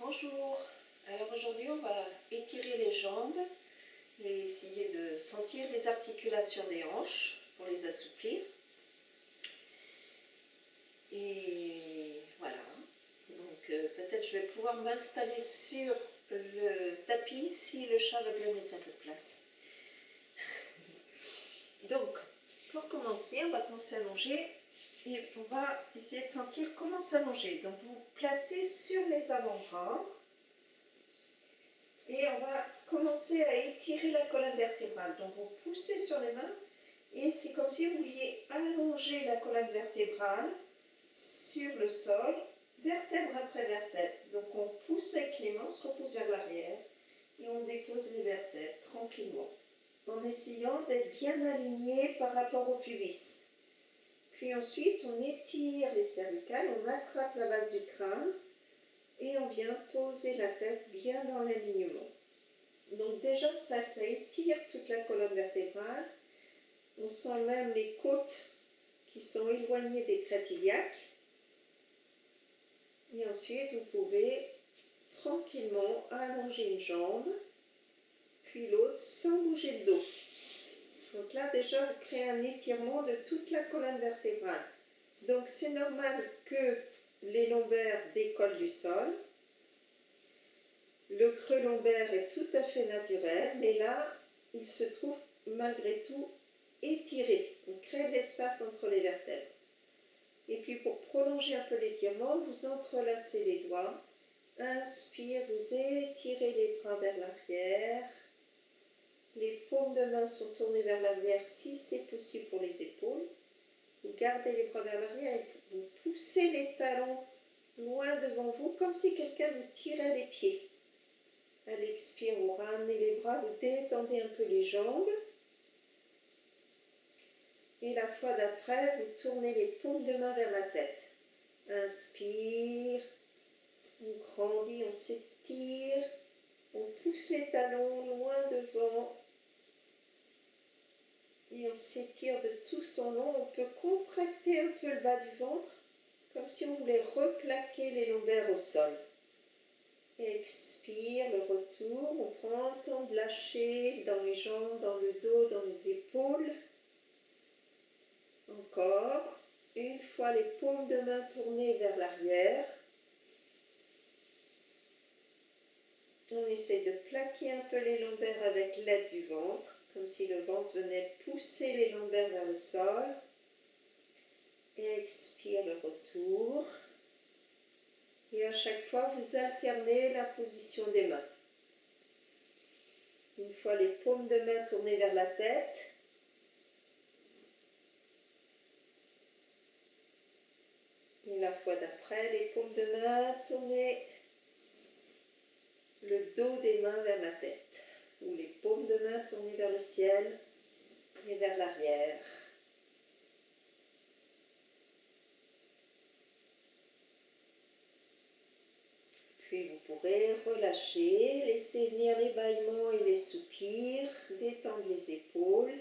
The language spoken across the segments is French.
Bonjour, alors aujourd'hui on va étirer les jambes et essayer de sentir les articulations des hanches pour les assouplir. Et voilà, donc peut-être je vais pouvoir m'installer sur le tapis si le chat va bien me laisser un peu de place. Donc pour commencer, on va commencer à allonger et on va essayer de sentir comment s'allonger. Donc vous placez sur les avant-bras. Et on va commencer à étirer la colonne vertébrale. Donc vous poussez sur les mains et c'est comme si vous vouliez allonger la colonne vertébrale sur le sol, vertèbre après vertèbre. Donc on pousse avec les mains, on se repose vers l'arrière et on dépose les vertèbres tranquillement, en essayant d'être bien aligné par rapport au pubis. Puis ensuite on étire les cervicales, on attrape la base du crâne et on vient poser la tête bien dans l'alignement. Donc déjà ça étire toute la colonne vertébrale. On sent même les côtes qui sont éloignées des crêtes iliaques. Et ensuite vous pouvez tranquillement allonger une jambe, puis l'autre sans bouger le dos. Donc là déjà vous créez un étirement de toute la colonne vertébrale. Donc c'est normal que les lombaires décollent du sol. Le creux lombaire est tout à fait naturel, mais là, il se trouve malgré tout étiré. On crée de l'espace entre les vertèbres. Et puis pour prolonger un peu l'étirement, vous entrelacez les doigts. Inspire, vous étirez les bras vers l'arrière. Les paumes de main sont tournées vers l'arrière si c'est possible pour les épaules. Vous gardez les bras vers l'arrière et vous poussez les talons loin devant vous, comme si quelqu'un vous tirait les pieds. À l'expire, vous ramenez les bras, vous détendez un peu les jambes. Et la fois d'après, vous tournez les paumes de main vers la tête. Inspire, on grandit, on s'étire, on pousse les talons loin devant. Et on s'étire de tous en long. On peut contracter un peu le bas du ventre, comme si on voulait replaquer les lombaires au sol. Expire, le retour, on prend le temps de lâcher dans les jambes, dans le dos, dans les épaules. Encore, une fois les paumes de main tournées vers l'arrière. On essaie de plaquer un peu les lombaires avec l'aide du ventre, comme si le ventre venait pousser les lombaires vers le sol. Expire, le retour. Et à chaque fois, vous alternez la position des mains. Une fois les paumes de main tournées vers la tête. Et la fois d'après, les paumes de main tournées le dos des mains vers la tête. Ou les paumes de main tournées vers le ciel et vers l'arrière. Puis vous pourrez relâcher, laisser venir les bâillements et les soupirs, détendre les épaules.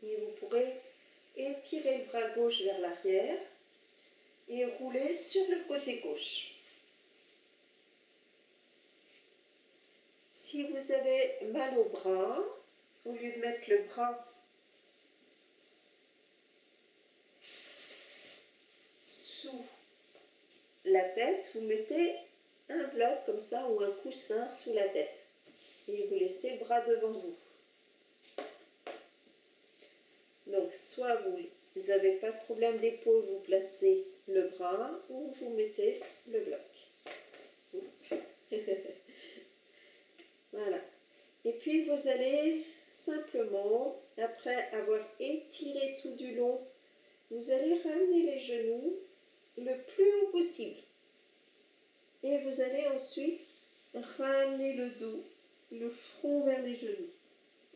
Et vous pourrez étirer le bras gauche vers l'arrière et rouler sur le côté gauche. Si vous avez mal au bras, au lieu de mettre le bras sous la tête, vous mettez un bloc comme ça ou un coussin sous la tête et vous laissez le bras devant vous. Donc soit vous n'avez pas de problème d'épaule, vous placez le bras ou vous mettez le bloc. Voilà. Et puis vous allez simplement, après avoir étiré tout du long, vous allez ramener les genoux le plus haut possible. Et vous allez ensuite ramener le dos, le front vers les genoux.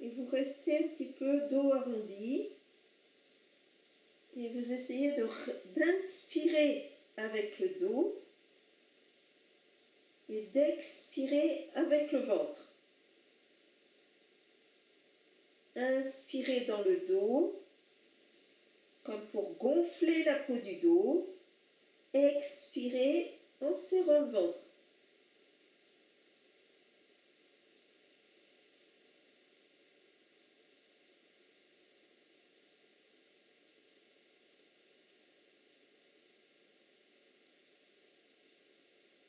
Et vous restez un petit peu dos arrondi. Et vous essayez d'inspirer avec le dos et d'expirer avec le ventre. Inspirez dans le dos comme pour gonfler la peau du dos. Expirez en serrant le ventre.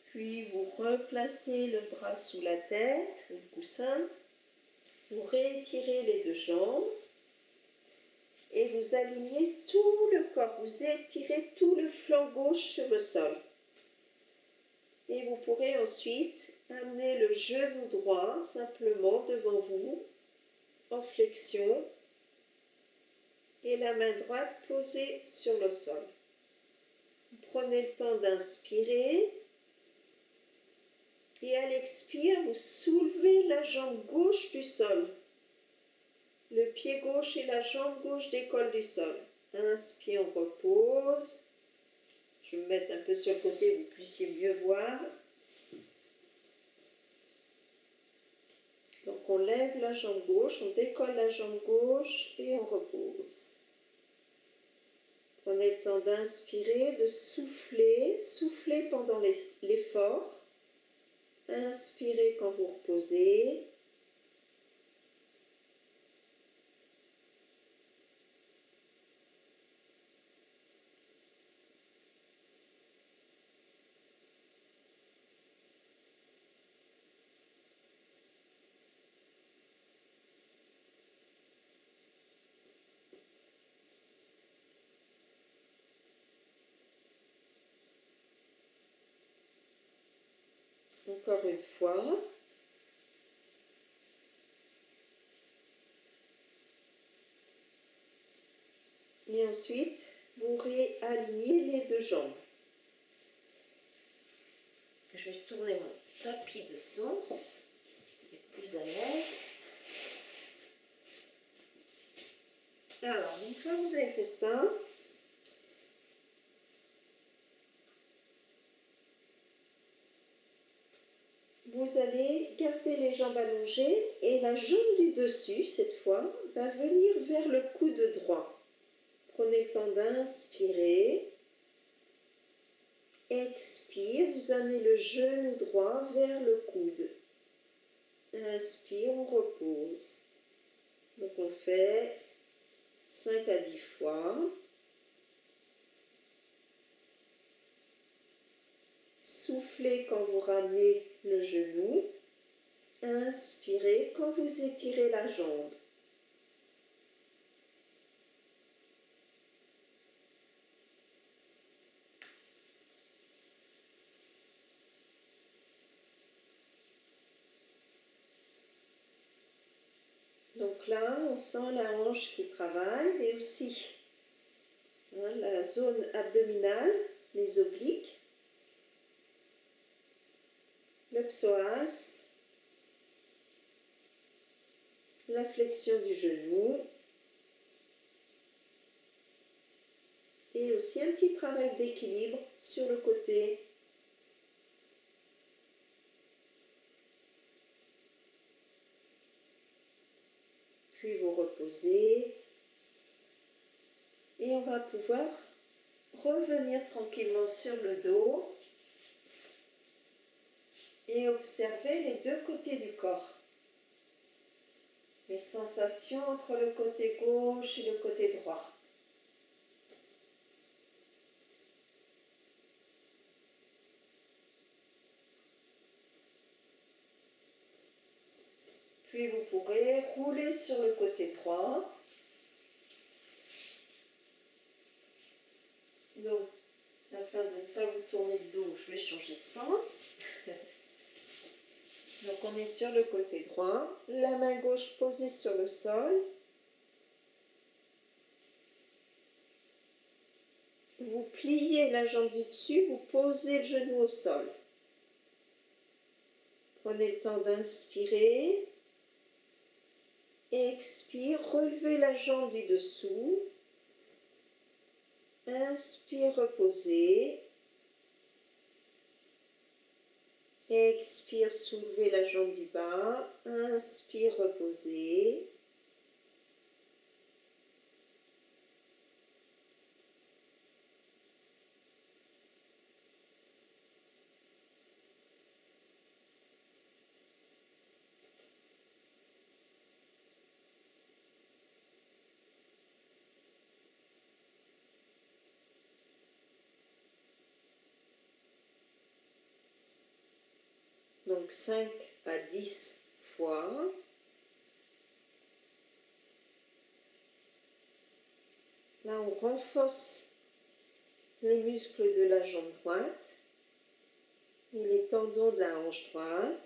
Puis vous replacez le bras sous la tête, le coussin. Vous réétirez les deux jambes. Et vous alignez tout le corps. Vous étirez tout le flanc gauche sur le sol. Et vous pourrez ensuite amener le genou droit simplement devant vous, en flexion, et la main droite posée sur le sol. Vous prenez le temps d'inspirer, et à l'expire, vous soulevez la jambe gauche du sol. Le pied gauche et la jambe gauche décollent du sol. Inspire, on repose. Je vais me mettre un peu sur le côté, vous puissiez mieux voir. Donc on lève la jambe gauche, on décolle la jambe gauche et on repose. Prenez le temps d'inspirer, de souffler. Soufflez pendant l'effort. Inspirez quand vous reposez. Encore une fois. Et ensuite, vous réalignez les deux jambes. Je vais tourner mon tapis de sens, plus à l'aise. Alors, une fois que vous avez fait ça, vous allez garder les jambes allongées et la jambe du dessus, cette fois, va venir vers le coude droit. Prenez le temps d'inspirer. Expire, vous amenez le genou droit vers le coude. Inspire, on repose. Donc on fait 5 à 10 fois. Soufflez quand vous ramenez le genou. Inspirez quand vous étirez la jambe. Donc là, on sent la hanche qui travaille, mais aussi la zone abdominale, les obliques, le psoas, la flexion du genou, et aussi un petit travail d'équilibre sur le côté. Puis vous reposez et on va pouvoir revenir tranquillement sur le dos et observer les deux côtés du corps. Les sensations entre le côté gauche et le côté droit. Puis vous pourrez rouler sur le côté droit. Donc, afin de ne pas vous tourner le dos, je vais changer de sens. Donc on est sur le côté droit, la main gauche posée sur le sol. Vous pliez la jambe du dessus, vous posez le genou au sol. Prenez le temps d'inspirer. Expire, relevez la jambe du dessous. Inspire, reposez. Expire, soulevez la jambe du bas. Inspire, reposez. Donc 5 à 10 fois. Là, on renforce les muscles de la jambe droite et les tendons de la hanche droite.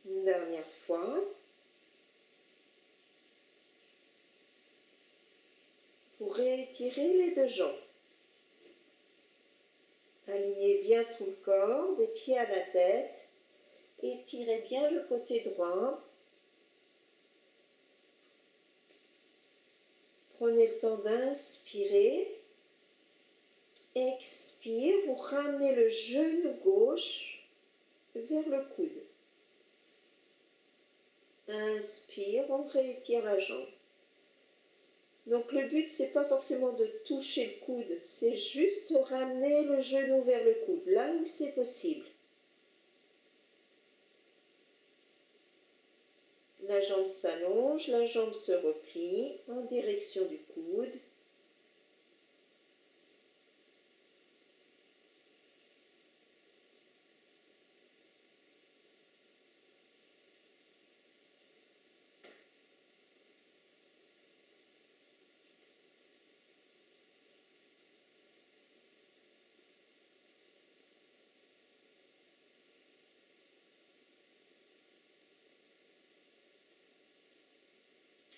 Une dernière fois. Pour réétirer les deux jambes. Alignez bien tout le corps, des pieds à la tête. Étirez bien le côté droit. Prenez le temps d'inspirer. Expire, vous ramenez le genou gauche vers le coude. Inspire, on réétire la jambe. Donc le but, c'est pas forcément de toucher le coude, c'est juste ramener le genou vers le coude, là où c'est possible. La jambe s'allonge, la jambe se replie en direction du coude.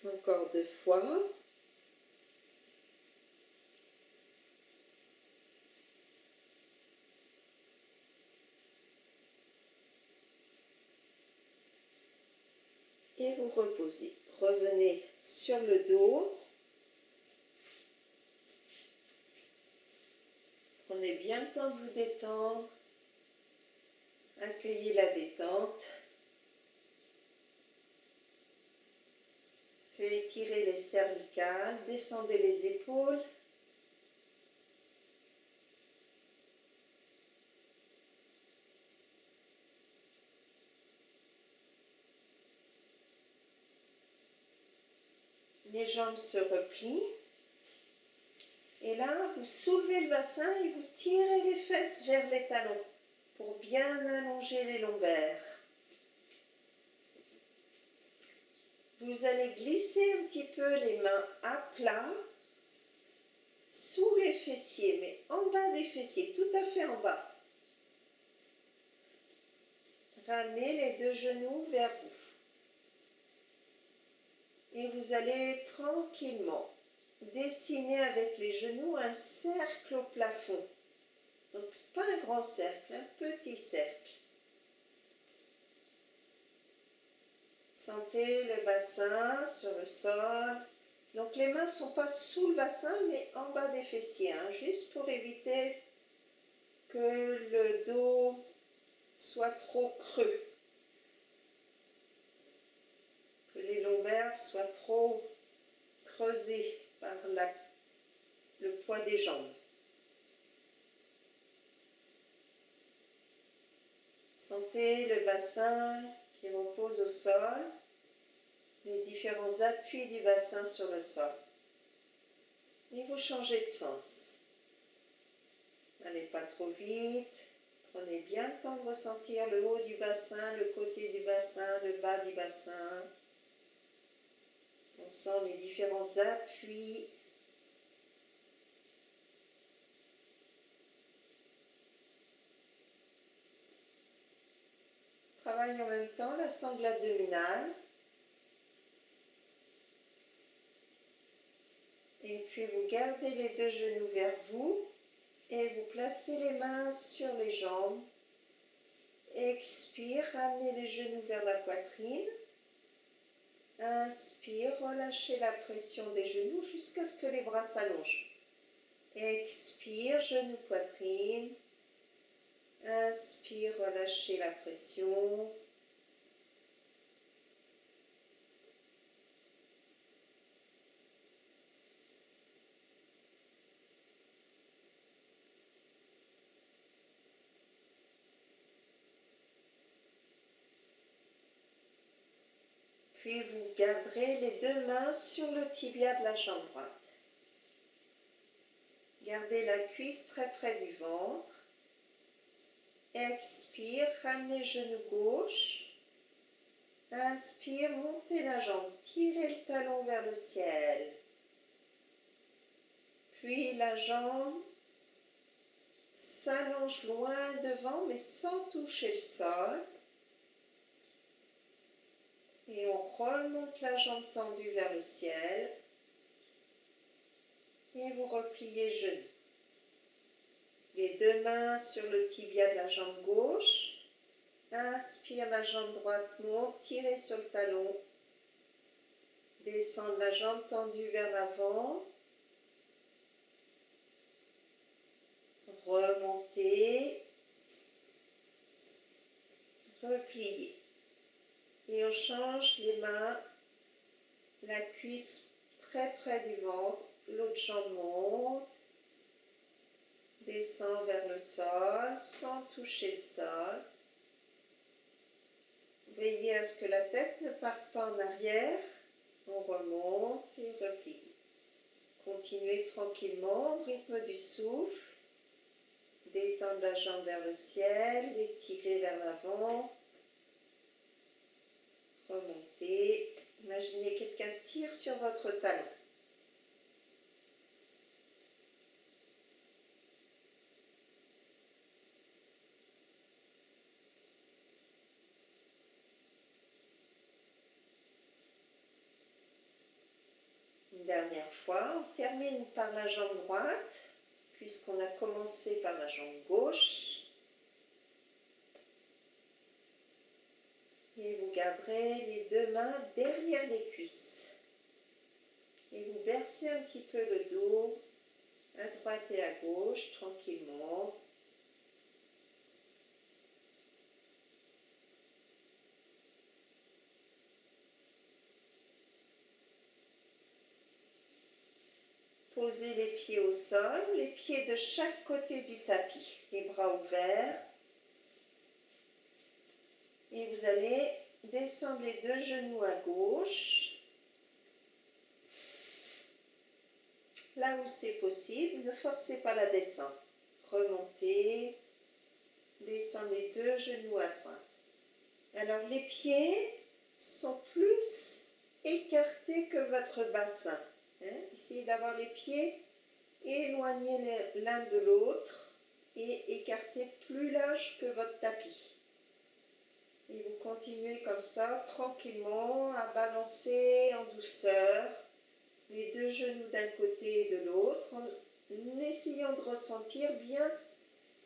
Encore 2 fois. Et vous reposez. Revenez sur le dos. Prenez bien le temps de vous détendre. Accueillez la détente. Étirez les cervicales, descendez les épaules. Les jambes se replient. Et là, vous soulevez le bassin et vous tirez les fesses vers les talons pour bien allonger les lombaires. Vous allez glisser un petit peu les mains à plat, sous les fessiers, mais en bas des fessiers, tout à fait en bas. Ramenez les deux genoux vers vous. Et vous allez tranquillement dessiner avec les genoux un cercle au plafond. Donc, pas un grand cercle, un petit cercle. Sentez le bassin sur le sol. Donc les mains ne sont pas sous le bassin, mais en bas des fessiers, hein, juste pour éviter que le dos soit trop creux. Que les lombaires soient trop creusés par le poids des jambes. Sentez le bassin qui repose au sol, les différents appuis du bassin sur le sol. Et vous changez de sens. N'allez pas trop vite. Prenez bien le temps de ressentir le haut du bassin, le côté du bassin, le bas du bassin. On sent les différents appuis. Travaillez en même temps la sangle abdominale. Et puis vous gardez les deux genoux vers vous et vous placez les mains sur les jambes. Expire, ramenez les genoux vers la poitrine. Inspire, relâchez la pression des genoux jusqu'à ce que les bras s'allongent. Expire, genoux, poitrine. Inspire, relâchez la pression. Puis vous garderez les deux mains sur le tibia de la jambe droite. Gardez la cuisse très près du ventre. Expire, ramenez le genou gauche. Inspire, montez la jambe, tirez le talon vers le ciel. Puis la jambe s'allonge loin devant mais sans toucher le sol. Et on remonte la jambe tendue vers le ciel. Et vous repliez genou. Les deux mains sur le tibia de la jambe gauche. Inspire, la jambe droite monte, tirez sur le talon. Descendre la jambe tendue vers l'avant. Remontez. Repliez. Et on change les mains, la cuisse très près du ventre, l'autre jambe monte, descend vers le sol sans toucher le sol. Veillez à ce que la tête ne parte pas en arrière. On remonte et replie. Continuez tranquillement au rythme du souffle. Détendre la jambe vers le ciel, l'étirer vers l'avant. Remontez. Imaginez quelqu'un tire sur votre talon. Une dernière fois, on termine par la jambe droite, puisqu'on a commencé par la jambe gauche. Et vous garderez les deux mains derrière les cuisses. Et vous bercez un petit peu le dos, à droite et à gauche, tranquillement. Posez les pieds au sol, les pieds de chaque côté du tapis, les bras ouverts. Et vous allez descendre les deux genoux à gauche. Là où c'est possible, ne forcez pas la descente. Remontez, descendez les deux genoux à droite. Alors les pieds sont plus écartés que votre bassin. Essayez d'avoir les pieds éloignés l'un de l'autre et écartés plus large que votre tapis. Et vous continuez comme ça, tranquillement, à balancer en douceur les deux genoux d'un côté et de l'autre, en essayant de ressentir bien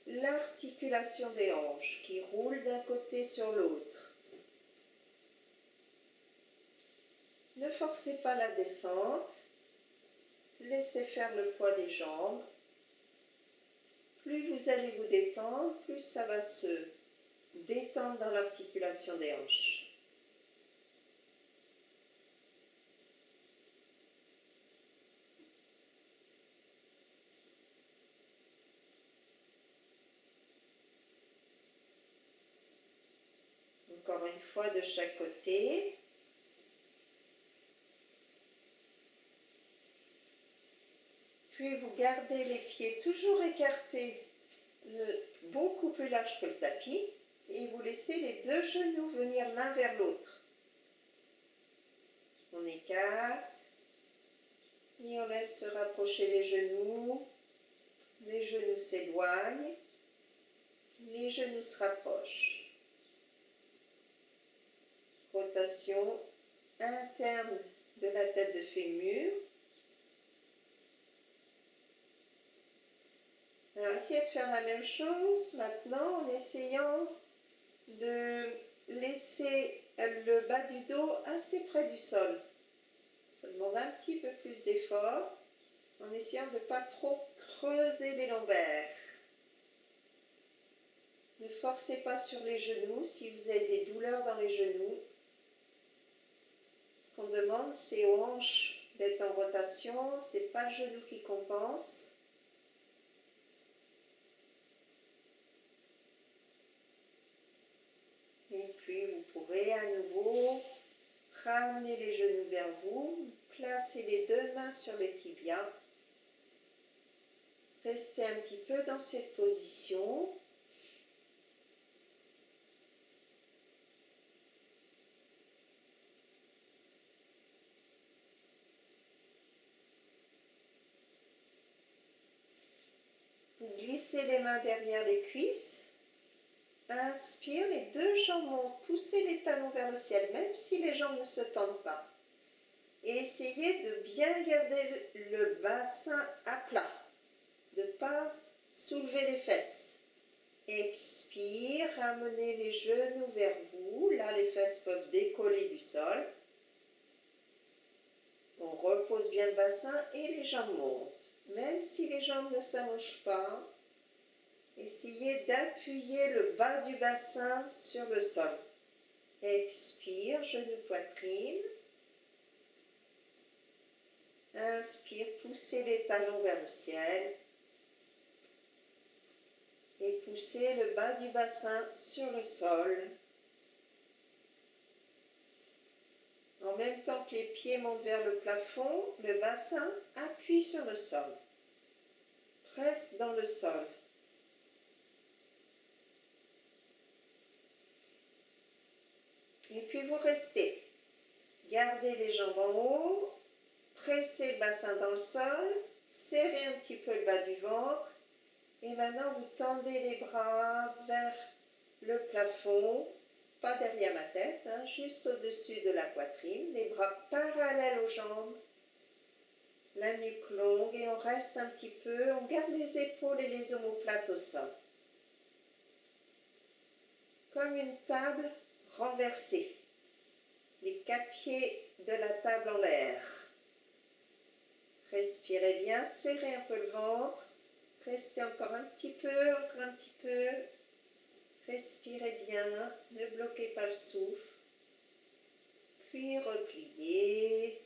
l'articulation des hanches qui roule d'un côté sur l'autre. Ne forcez pas la descente, laissez faire le poids des jambes. Plus vous allez vous détendre, plus ça va se détendre dans l'articulation des hanches. Encore une fois de chaque côté. Puis vous gardez les pieds toujours écartés, beaucoup plus larges que le tapis, et vous laissez les deux genoux venir l'un vers l'autre. On écarte, et on laisse se rapprocher les genoux s'éloignent, les genoux se rapprochent. Rotation interne de la tête de fémur. Alors, essayez de faire la même chose maintenant en essayant de laisser le bas du dos assez près du sol. Ça demande un petit peu plus d'effort en essayant de ne pas trop creuser les lombaires. Ne forcez pas sur les genoux si vous avez des douleurs dans les genoux. Ce qu'on demande, c'est aux hanches d'être en rotation, ce n'est pas le genou qui compense. Et puis vous pourrez à nouveau ramener les genoux vers vous, placer les deux mains sur les tibias. Restez un petit peu dans cette position. Vous glissez les mains derrière les cuisses. Inspire, les deux jambes montent. Poussez les talons vers le ciel, même si les jambes ne se tendent pas. Et essayez de bien garder le bassin à plat, de ne pas soulever les fesses. Expire, ramenez les genoux vers vous. Là, les fesses peuvent décoller du sol. On repose bien le bassin et les jambes montent. Même si les jambes ne s'allongent pas, essayez d'appuyer le bas du bassin sur le sol. Expire, genoux, poitrine. Inspire, poussez les talons vers le ciel. Et poussez le bas du bassin sur le sol. En même temps que les pieds montent vers le plafond, le bassin appuie sur le sol. Presse dans le sol. Et puis vous restez. Gardez les jambes en haut. Pressez le bassin dans le sol. Serrez un petit peu le bas du ventre. Et maintenant, vous tendez les bras vers le plafond, pas derrière ma tête, hein, juste au-dessus de la poitrine, les bras parallèles aux jambes, la nuque longue, et on reste un petit peu, on garde les épaules et les omoplates au sol. Comme une table renversée, les 4 pieds de la table en l'air. Respirez bien, serrez un peu le ventre. Restez encore un petit peu, encore un petit peu. Respirez bien, ne bloquez pas le souffle. Puis repliez.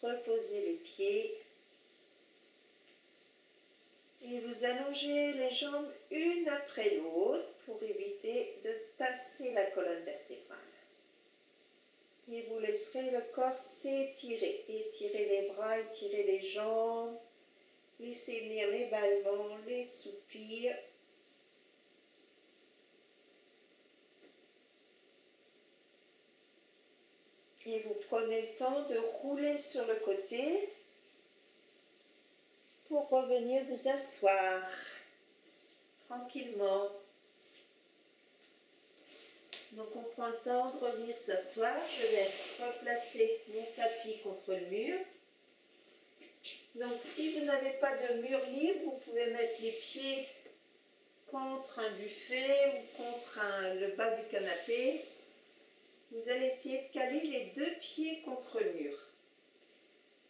Reposez les pieds. Et vous allongez les jambes une après l'autre pour éviter de tasser la colonne vertébrale. Et vous laisserez le corps s'étirer. Étirez les bras, étirez les jambes. Laissez venir les bâillements, les soupirs. Et vous prenez le temps de rouler sur le côté pour revenir vous asseoir tranquillement. Donc on prend le temps de revenir s'asseoir. Je vais replacer mon tapis contre le mur. Donc si vous n'avez pas de mur libre, vous pouvez mettre les pieds contre un buffet ou contre le bas du canapé. Vous allez essayer de caler les 2 pieds contre le mur.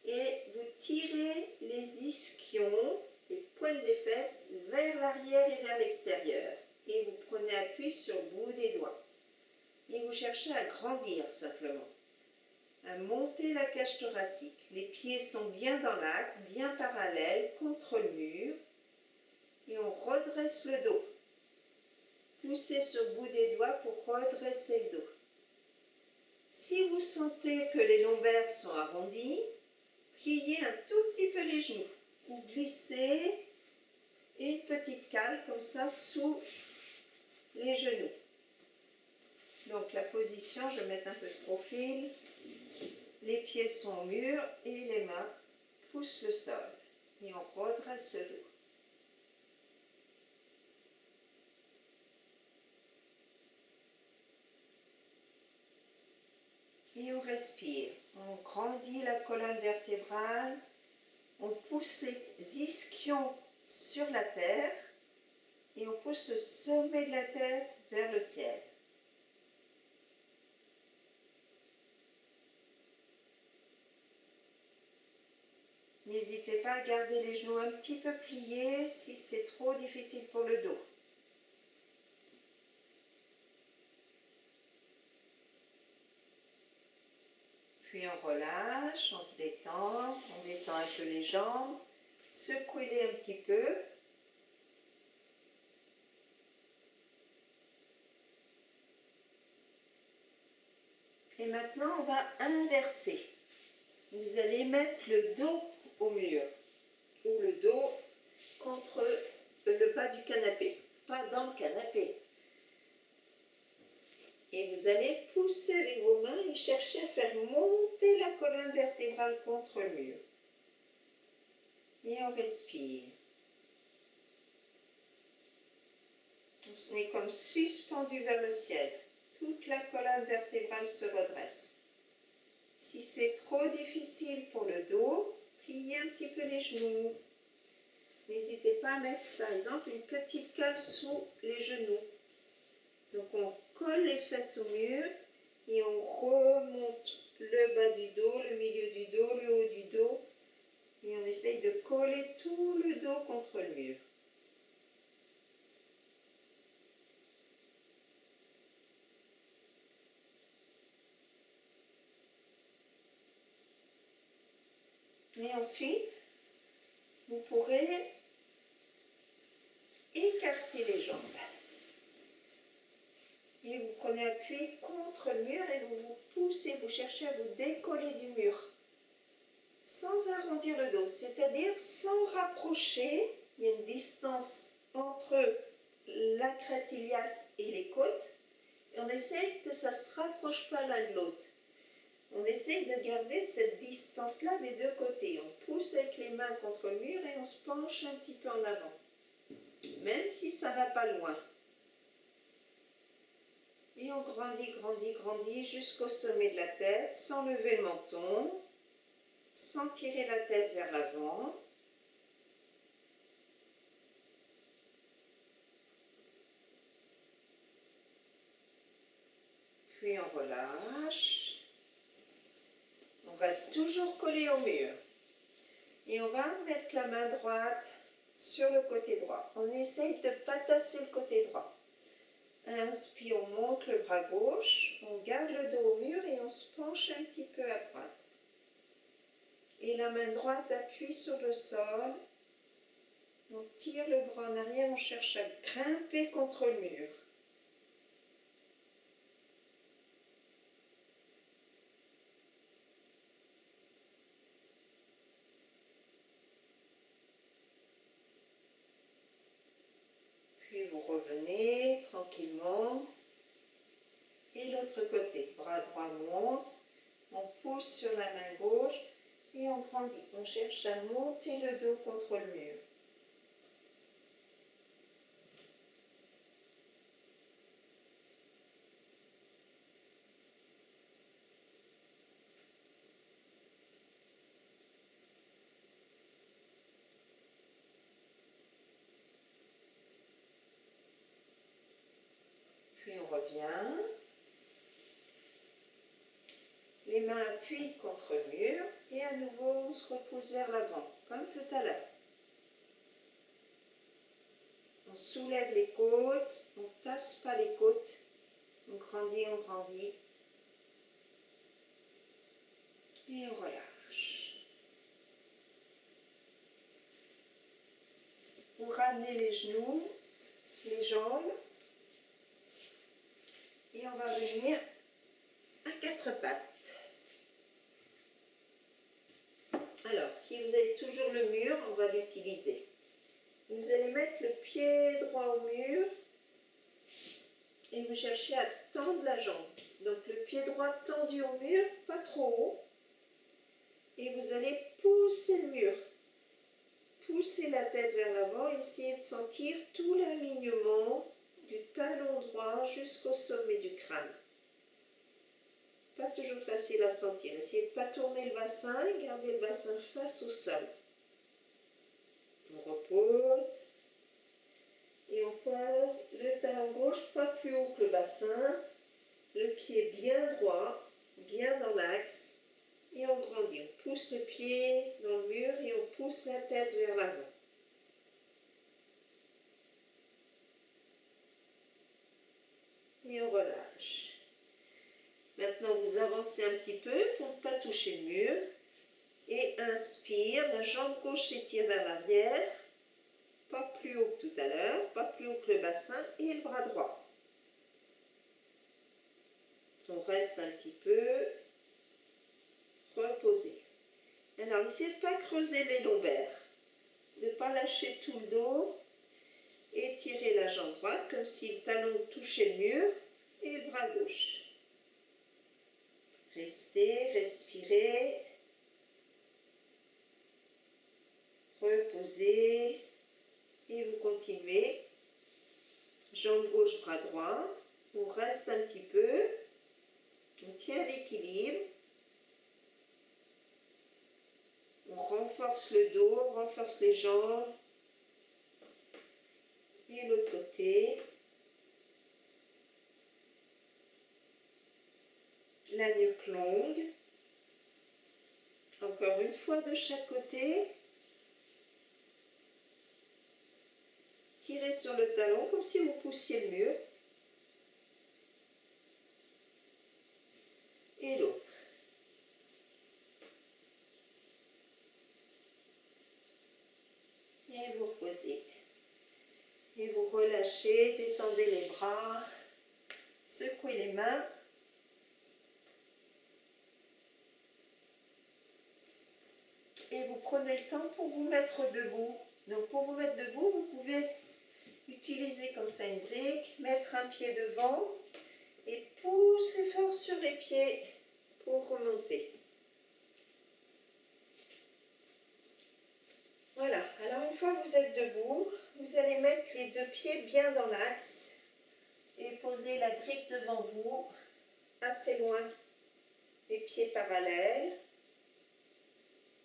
Et vous tirez les ischions, les pointes des fesses, vers l'arrière et vers l'extérieur. Et vous prenez appui sur le bout des doigts. Et vous cherchez à grandir simplement, à monter la cage thoracique. Les pieds sont bien dans l'axe, bien parallèles, contre le mur. Et on redresse le dos. Poussez sur le bout des doigts pour redresser le dos. Si vous sentez que les lombaires sont arrondis, pliez un tout petit peu les genoux. Vous glissez une petite cale comme ça sous les genoux. Donc la position, je vais mettre un peu de profil. Les pieds sont au mur et les mains poussent le sol. Et on redresse le dos. Et on respire. On grandit la colonne vertébrale. On pousse les ischions sur la terre. Et on pousse le sommet de la tête vers le ciel. N'hésitez pas à garder les genoux un petit peu pliés si c'est trop difficile pour le dos. Puis on relâche, on se détend, on détend un peu les jambes, secouez-les un petit peu. Et maintenant on va inverser. Vous allez mettre le dos au mur ou le dos contre le bas du canapé, pas dans le canapé. Et vous allez pousser avec vos mains et chercher à faire monter la colonne vertébrale contre le mur. Et on respire. On est comme suspendu vers le ciel. Toute la colonne vertébrale se redresse. Si c'est trop difficile pour le dos, pliez un petit peu les genoux. N'hésitez pas à mettre par exemple une petite cale sous les genoux. Donc on colle les fesses au mur et on remonte le bas du dos, le milieu du dos, le haut du dos. Et on essaye de coller tout le dos contre le mur. Et ensuite, vous pourrez écarter les jambes. Et vous prenez appui contre le mur et vous vous poussez, vous cherchez à vous décoller du mur. Sans arrondir le dos, c'est-à-dire sans rapprocher. Il y a une distance entre la crête iliaque et les côtes. Et on essaye que ça ne se rapproche pas l'un de l'autre. On essaye de garder cette distance-là des deux côtés. On pousse avec les mains contre le mur et on se penche un petit peu en avant. Même si ça ne va pas loin. Et on grandit, grandit, grandit jusqu'au sommet de la tête, sans lever le menton, sans tirer la tête vers l'avant. Puis on relâche. On reste toujours collé au mur. Et on va mettre la main droite sur le côté droit. On essaye de ne pas tasser le côté droit. Inspire, on monte le bras gauche, on garde le dos au mur et on se penche un petit peu à droite. Et la main droite appuie sur le sol. On tire le bras en arrière, on cherche à grimper contre le mur. Puis vous revenez tranquillement. Et l'autre côté, bras droit monte, on pousse sur la main gauche et on grandit. On cherche à monter le dos contre le mur. Puis on revient. Les mains appuient contre le mur et à nouveau on se repousse vers l'avant, comme tout à l'heure. On soulève les côtes, on ne tasse pas les côtes, on grandit et on relâche. Vous ramenez les genoux, les jambes et on va venir à quatre pattes. Alors, si vous avez toujours le mur, on va l'utiliser. Vous allez mettre le pied droit au mur et vous cherchez à tendre la jambe. Donc le pied droit tendu au mur, pas trop haut. Et vous allez pousser le mur. Poussez la tête vers l'avant, essayez de sentir tout l'alignement du talon droit jusqu'au sommet du crâne. Pas toujours facile à sentir. Essayez de ne pas tourner le bassin, gardez le bassin face au sol. On repose et on pose le talon gauche pas plus haut que le bassin, le pied bien droit, bien dans l'axe et on grandit. On pousse le pied dans le mur et on pousse la tête vers l'avant. Et on relâche. Maintenant vous avancez un petit peu pour ne pas toucher le mur. Et inspire, la jambe gauche s'étire vers l'arrière, pas plus haut que tout à l'heure, pas plus haut que le bassin et le bras droit. On reste un petit peu reposé. Alors, essayez de ne pas creuser les lombaires, de ne pas lâcher tout le dos. Étirez la jambe droite comme si le talon touchait le mur et le bras gauche. Restez, respirez. Reposez et vous continuez. Jambe gauche, bras droit. On reste un petit peu. On tient l'équilibre. On renforce le dos, on renforce les jambes. Et l'autre côté. La nuque longue. Encore une fois de chaque côté. Tirez sur le talon comme si vous poussiez le mur. Et l'autre. Et vous reposez. Et vous relâchez, détendez les bras, secouez les mains. Et vous prenez le temps pour vous mettre debout. Donc pour vous mettre debout, vous pouvez utiliser comme ça une brique, mettre un pied devant et pousser fort sur les pieds pour remonter. Voilà, alors une fois que vous êtes debout, vous allez mettre les deux pieds bien dans l'axe et poser la brique devant vous, assez loin, les pieds parallèles.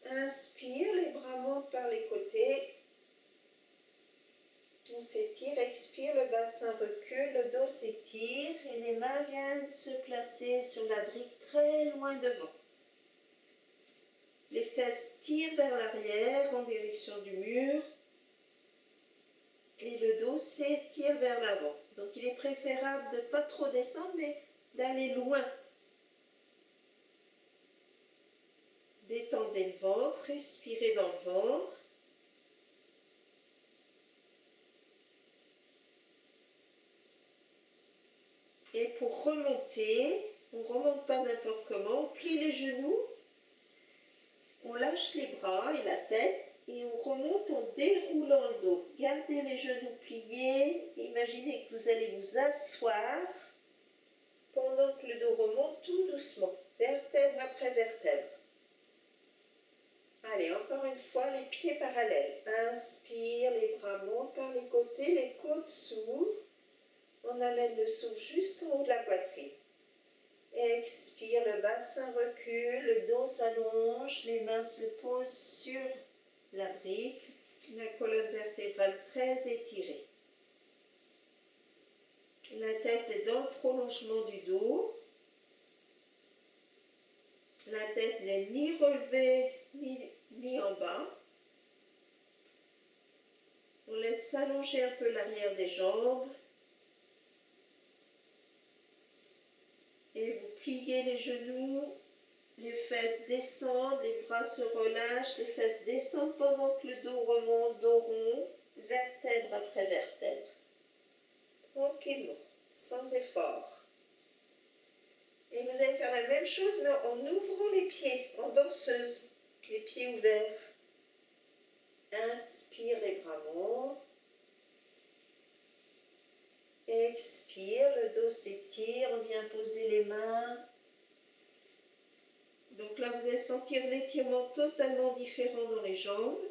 Inspire, les bras montent par les côtés. On s'étire, expire, le bassin recule, le dos s'étire et les mains viennent se placer sur la brique très loin devant. Les fesses tirent vers l'arrière en direction du mur et le dos s'étire vers l'avant. Donc il est préférable de ne pas trop descendre mais d'aller loin. Détendez le ventre, respirez dans le ventre. Et pour remonter, on ne remonte pas n'importe comment, on plie les genoux, on lâche les bras et la tête et on remonte en déroulant le dos. Gardez les genoux pliés, imaginez que vous allez vous asseoir pendant que le dos remonte tout doucement, vertèbre après vertèbre. Allez, encore une fois, les pieds parallèles. Inspire, les bras montent par les côtés, les côtes s'ouvrent. On amène le souffle jusqu'en haut de la poitrine. Expire, le bassin recule, le dos s'allonge, les mains se posent sur la brique, la colonne vertébrale très étirée. La tête est dans le prolongement du dos. La tête n'est ni relevée ni en bas. On laisse s'allonger un peu l'arrière des jambes. Et vous pliez les genoux, les fesses descendent, les bras se relâchent, les fesses descendent pendant que le dos remonte, dos rond, vertèbre après vertèbre. Tranquillement, sans effort. Et vous allez faire la même chose mais en ouvrant les pieds, en danseuse, les pieds ouverts. Inspire, les bras montent. Expire, le dos s'étire, on vient poser les mains. Donc là, vous allez sentir l'étirement totalement différent dans les jambes.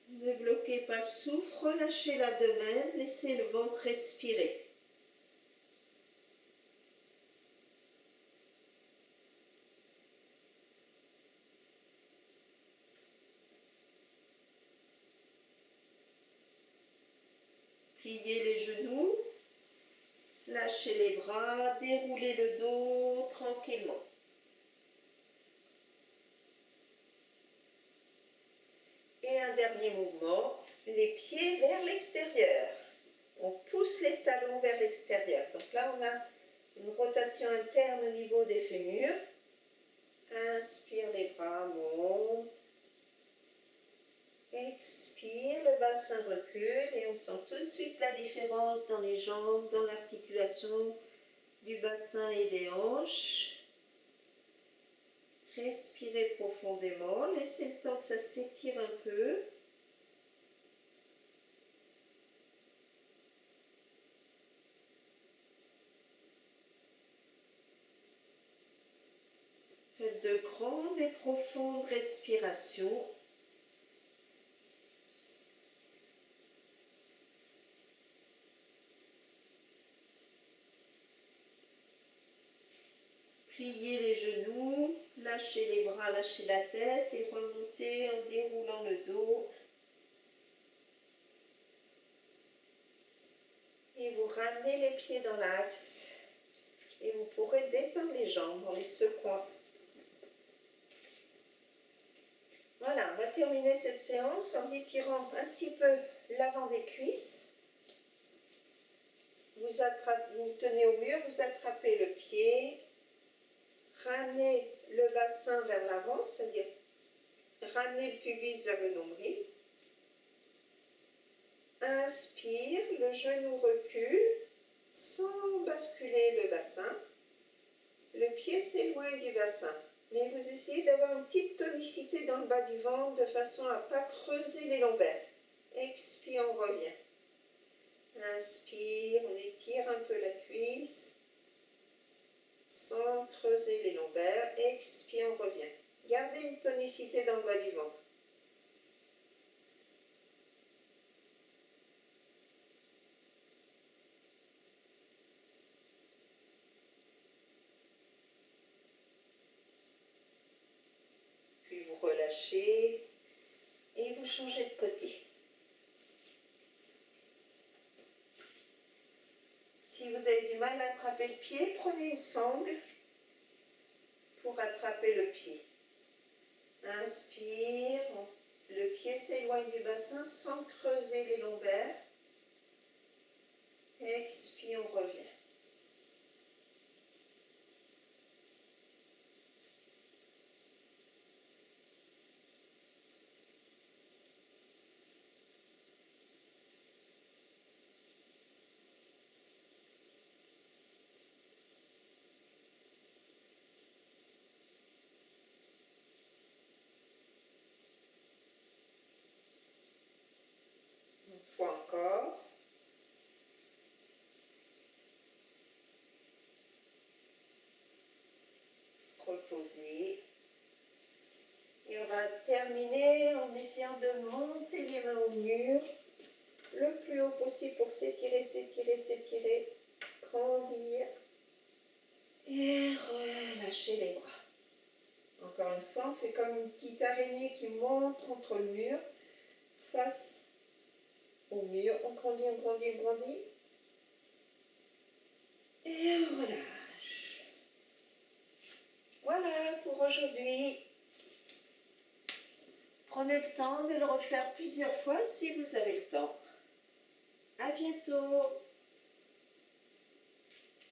Ne bloquez pas le souffle, relâchez l'abdomen, laissez le ventre respirer. Pliez les genoux, lâchez les bras, déroulez le dos tranquillement. Et un dernier mouvement, les pieds vers l'extérieur. On pousse les talons vers l'extérieur. Donc là, on a une rotation interne au niveau des fémurs. Inspire, les bras montent. Expire, le bassin recule et on sent tout de suite la différence dans les jambes, dans l'articulation du bassin et des hanches. Respirez profondément, laissez le temps que ça s'étire un peu. Faites de grandes et profondes respirations. Pliez les genoux, lâchez les bras, lâchez la tête et remontez en déroulant le dos. Et vous ramenez les pieds dans l'axe. Et vous pourrez détendre les jambes en les secouant. Voilà, on va terminer cette séance en étirant un petit peu l'avant des cuisses. Vous tenez au mur, vous attrapez le pied, ramenez le bassin vers l'avant, c'est-à-dire ramenez le pubis vers le nombril. Inspire, le genou recule sans basculer le bassin. Le pied s'éloigne du bassin. Mais vous essayez d'avoir une petite tonicité dans le bas du ventre de façon à ne pas creuser les lombaires. Expire, on revient. Inspire, on étire un peu la cuisse sans creuser les lombaires. Expire, on revient. Gardez une tonicité dans le bas du ventre. Puis vous relâchez et vous changez de côté. Si vous avez du mal à attraper le pied, prenez une sangle pour attraper le pied. Inspire, le pied s'éloigne du bassin sans creuser les lombaires. Expire, on revient. Une fois encore. Reposer. Et on va terminer en essayant de monter les mains au mur le plus haut possible pour s'étirer, s'étirer, s'étirer, grandir et relâcher les bras. Encore une fois, on fait comme une petite araignée qui monte contre le mur, face au mur. On grandit, on grandit, on grandit. Et on relâche. Voilà pour aujourd'hui. Prenez le temps de le refaire plusieurs fois si vous avez le temps. À bientôt.